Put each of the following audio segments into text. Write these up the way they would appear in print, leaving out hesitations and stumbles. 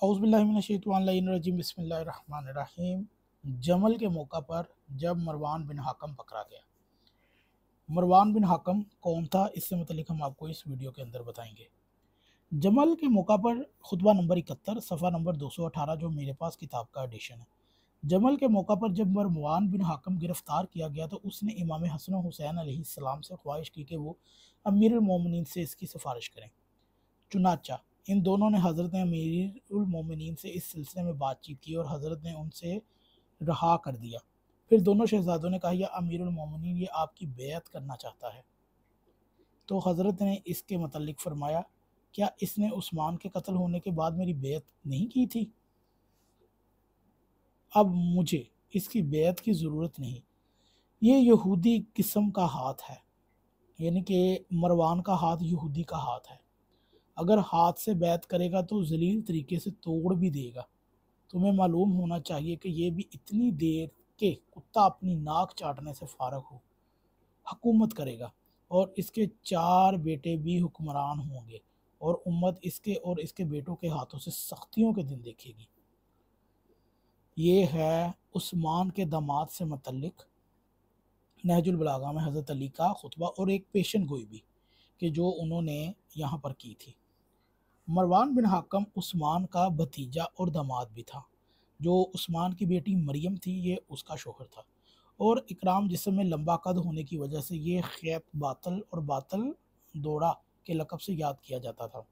औज़ुबिल्लाहिमिनश्शैतानिर्रजीम बिस्मिल्लाहिर्रहमानिर्रहीम। जमल के मौका पर जब मरवान बिन हाकम पकड़ा गया। मरवान बिन हाकम कौन था, इससे मतलब हम आपको इस वीडियो के अंदर बताएंगे। जमल के मौका पर खुतबा नंबर 71 सफ़ा नंबर 218 जो मेरे पास किताब का एडिशन है। जमल के मौका पर जब मरवान बिन हाकम गिरफ्तार किया गया तो उसने इमाम हसन हुसैन अलैहिस्सलाम से ख्वाहिश की कि वो अमीरुल मोमिनीन से इसकी सिफारिश करें। चुनाचा इन दोनों ने हज़रत अमीरुल मोमिनीन से इस सिलसिले में बातचीत की और हज़रत ने उनसे रहा कर दिया। फिर दोनों शहजादों ने कहा, यह अमीरुल मोमिनीन ये आपकी बेअत करना चाहता है। तो हज़रत ने इसके मतलब फरमाया, क्या इसने उस्मान के कत्ल होने के बाद मेरी बेअत नहीं की थी? अब मुझे इसकी बेअत की ज़रूरत नहीं। ये यहूदी किस्म का हाथ है, यानी कि मरवान का हाथ यहूदी का हाथ है। अगर हाथ से बैत करेगा तो जलील तरीके से तोड़ भी देगा। तुम्हें मालूम होना चाहिए कि ये भी इतनी देर के कुत्ता अपनी नाक चाटने से फारग हो हुकूमत करेगा और इसके 4 बेटे भी हुक्मरान होंगे और उम्मत इसके और इसके बेटों के हाथों से सख्तियों के दिन देखेगी। ये है उस्मान के दामाद से मुतल्लिक नहजुल बलागा में हज़रत अली का खुतबा और एक पेशन गोई भी कि जो उन्होंने यहाँ पर की थी। मरवान बिन हाकम उस्मान का भतीजा और दामाद भी था। जो उस्मान की बेटी मरियम थी ये उसका शोहर था और इकराम जिस्म में लंबा कद होने की वजह से ये खैत बातल और बातल दौड़ा के लक़ब से याद किया जाता था।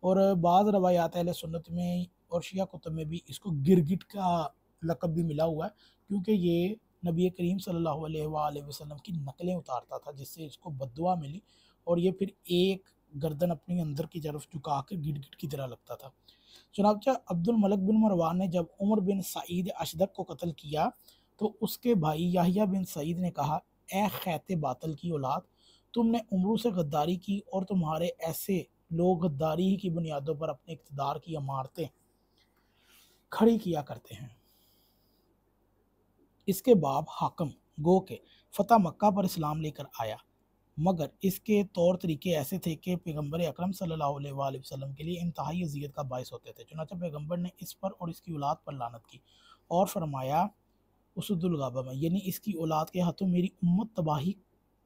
और बाज़ रवायात अहले सुन्नत में और शिया कुतुब में भी इसको गिरगिट का लक़ब भी मिला हुआ है, क्योंकि ये नबी करीम सल्लल्लाहु अलैहि वसल्लम की नकलें उतारता था जिससे इसको बद्दुआ मिली और ये फिर एक गर्दन अपनी अंदर की तरफ झुका कर गिरगिट की तरह लगता था। चुनांचे अब्दुल मलिक बिन मरवान ने जब उमर बिन सईद अशदक को कत्ल किया तो उसके भाई याहिया बिन सईद ने कहा, ए खैते बातल की औलाद, तुमने उमरों से गद्दारी की और तुम्हारे ऐसे लोग गद्दारी ही की बुनियादों पर अपने इक़्तिदार की इमारतें खड़ी किया करते हैं। इसके बाप हाकम गो के फ़तह मक्का पर इस्लाम लेकर आया, मगर इसके तौर तरीके ऐसे थे कि पैगम्बर अकरम सल्लल्लाहु अलैहि वसल्लम के लिए इंतहाई अजियत का बायस होते थे। चुनांचे पैगम्बर ने इस पर और इसकी औलाद पर लानत की और फरमाया, उसदुल गाबा में यानी इसकी औलाद के हाथों मेरी उम्मत तबाही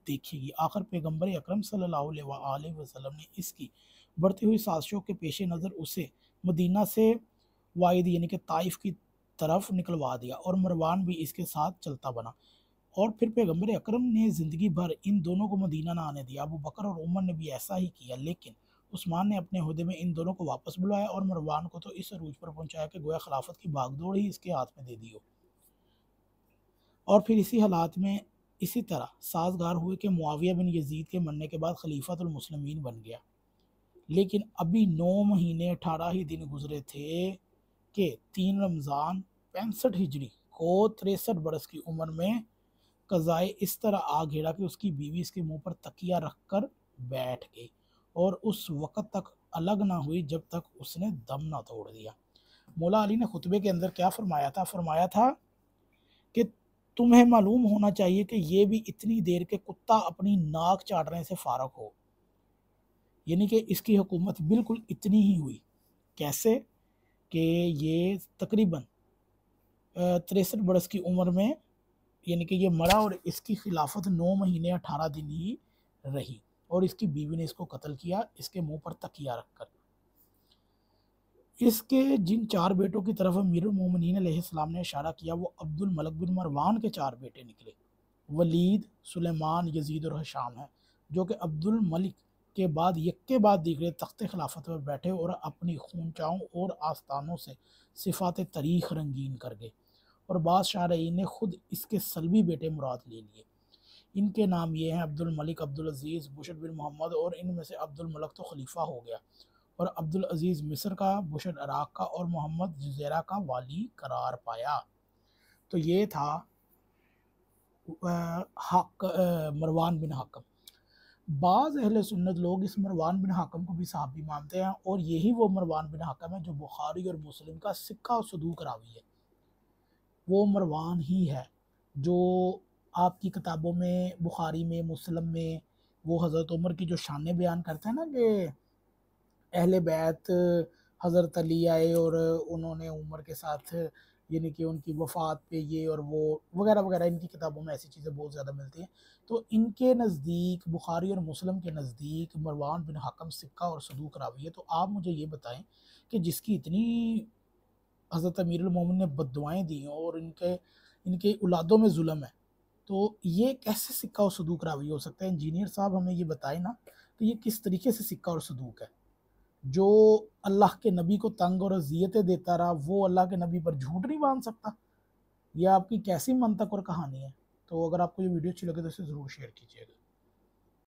देखेगी। आखिर पैगम्बर अकरम सल्लल्लाहु अलैहि वसल्लम ने इसकी बढ़ती हुई साजिशों के पेश नज़र उसे मदीना से वाइद यानी कि ताइफ की तरफ निकलवा दिया और मरवान भी इसके साथ चलता बना। और फिर पैगम्बर अकरम ने ज़िंदगी भर इन दोनों को मदीना ना आने दिया। अबू बकर और उमर ने भी ऐसा ही किया, लेकिन उस्मान ने अपने अहदे में इन दोनों को वापस बुलाया और मरवान को तो इस अरूज पर पहुंचाया कि गोया खिलाफत की बागदौड़ ही इसके हाथ में दे दी हो। और फिर इसी हालात में इसी तरह साजगार हुए कि मुआविया बिन यजीद के मरने के बाद खलीफतुल मुस्लिमीन बन गया। लेकिन अभी 9 महीने 18 ही दिन गुजरे थे कि 3 रमज़ान 65 हिजरी को 63 बरस की उम्र में कज़ाए इस तरह आ घेरा कि उसकी बीवी इसके मुंह पर तकिया रखकर बैठ गई और उस वक़्त तक अलग ना हुई जब तक उसने दम ना तोड़ दिया। मौला अली ने खुतबे के अंदर क्या फरमाया था? फरमाया था कि तुम्हें मालूम होना चाहिए कि ये भी इतनी देर के कुत्ता अपनी नाक चाटने से फारग हो, यानी कि इसकी हुकूमत बिल्कुल इतनी ही हुई। कैसे कि ये तकरीबन 63 बरस की उम्र में यानी कि ये मरा और इसकी खिलाफत 9 महीने 18 दिन ही रही और इसकी बीवी ने इसको कत्ल किया इसके मुंह पर तकिया रखकर। इसके जिन 4 बेटों की तरफ अमीरुल मोमिनीन अलैहिस्सलाम ने इशारा किया वो अब्दुल मलिक बिन मरवान के 4 बेटे निकले। वलीद, सुलेमान, यजीद और हशाम हैं, जो कि अब्दुल मलिक के बाद यक्के बाद दीगरे तख्त खिलाफत पर बैठे और अपनी खूंचाओं और आस्थानों से सिफात तारीख रंगीन कर गए और बादशाह रई ने खुद इसके सलबी बेटे मुराद ले लिए। इनके नाम ये हैं अब्दुल मलिक, अब्दुल अजीज़, बुशर बिन मोहम्मद और इनमें से अब्दुल मलिक तो खलीफा हो गया और अब्दुल अजीज़ मिस्र का, बुशर इराक का और मोहम्मद जज़ीरा का वाली करार पाया। तो ये था मरवान बिन हाकम। बाज़ अहले सुन्नत लोग इस मरवान बिन हाकम को भी सहाबी मानते हैं और यही वो मरवान बिन हाकम है जो बुखारी और मुस्लिम का सिक्का और सदूक रावी है। वो मरवान ही है जो आपकी किताबों में, बुखारी में, मुस्लिम में वो हज़रत उमर की जो शानें बयान करते हैं ना कि अहले बैत हज़रत अली आए और उन्होंने उमर के साथ यानी कि उनकी वफ़ात पे ये और वो वगैरह वगैरह, इनकी किताबों में ऐसी चीज़ें बहुत ज़्यादा मिलती हैं। तो इनके नज़दीक, बुखारी और मुस्लिम के नज़दीक मरवान बिन हकम सिक्का और सदूक रावी है। तो आप मुझे ये बताएं कि जिसकी इतनी हज़रत अमीरुल मोमिनीन ने बद्दुआएं दी हों और इनके इनके औलादों में जुल्म है, तो ये कैसे सिक्का और सदूक रावी हो सकता है? इंजीनियर साहब हमें ये बताएं ना कि ये किस तरीके से सिक्का और सदूक है। जो अल्लाह के नबी को तंग और अजियतें देता रहा, वो अल्लाह के नबी पर झूठ नहीं बांध सकता। ये आपकी कैसी मंतक और कहानी है? तो अगर आपको ये वीडियो अच्छी लगे तो इसे ज़रूर शेयर कीजिएगा।